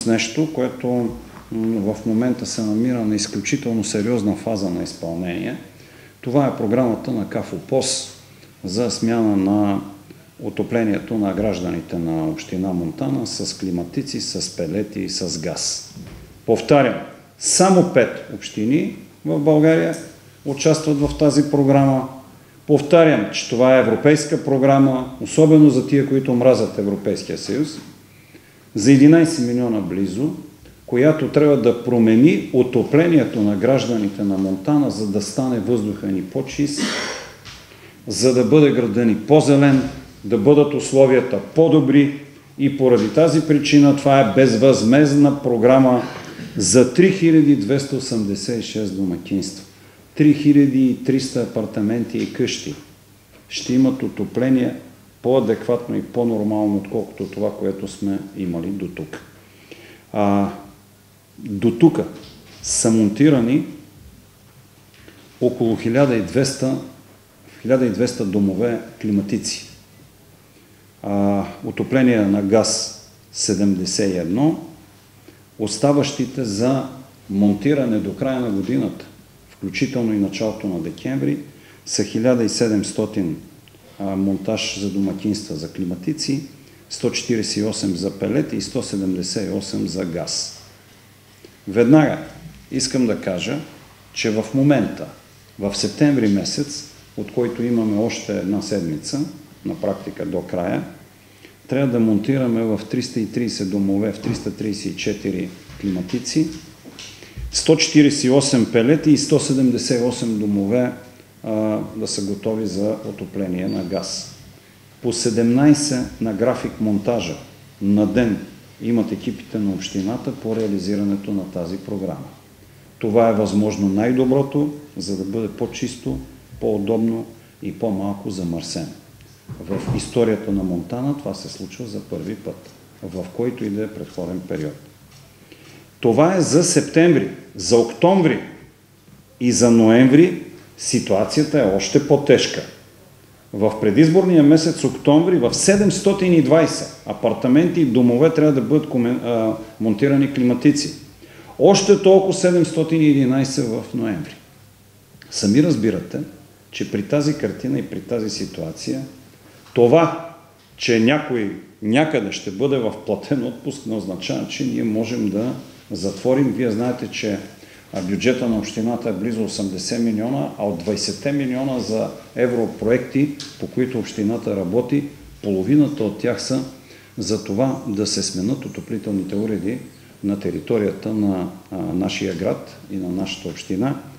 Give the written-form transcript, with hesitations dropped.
нещо, което в момента се намира на изключително сериозна фаза на изпълнение. Това е програмата на КАФОПОС за смяна на отоплението на гражданите на община Монтана с климатици, с пелети и с газ. Повтарям, само 5 общини в България участват в тази програма. Повтарям, че това е европейска програма, особено за тия, които мразят Европейския съюз, за 11 милиона близо, която трябва да промени отоплението на гражданите на Монтана, за да стане въздуха ни по-чист, за да бъде градът ни по-зелен, да бъдат условията по-добри и поради тази причина това е безвъзмездна програма за 3286 домакинства. 3300 апартаменти и къщи ще имат отопление по-адекватно и по-нормално, отколкото това, което сме имали до тук. До тук са монтирани около 1200 домове климатици. Отопление на газ 71, оставащите за монтиране до края на годината, включително и началото на декември, са 1700 монтаж за домакинства за климатици, 148 за пелети и 178 за газ. Веднага искам да кажа, че в момента, в септември месец, от който имаме още една седмица, на практика до края, трябва да монтираме в 330 домове, в 334 климатици, 148 пелети и 178 домове да са готови за отопление на газ. По 17 на график монтажа на ден имат екипите на общината по реализирането на тази програма. Това е възможно най-доброто, за да бъде по-чисто, по-удобно и по-малко замърсено. В историята на Монтана това се случва за първи път, в който и да е предходен период. Това е за септември. За октомври и за ноември ситуацията е още по-тежка. В предизборния месец октомври в 720 апартаменти и домове трябва да бъдат монтирани климатици. Още толкова 711 в ноември. Сами разбирате, че при тази картина и при тази ситуация това, че някой някъде ще бъде в платен отпуск, не означава, че ние можем да затворим. Вие знаете, че бюджета на общината е близо 80 милиона, а от 20 милиона за европроекти, по които общината работи, половината от тях са за това да се сменят отоплителните уреди на територията на нашия град и на нашата община,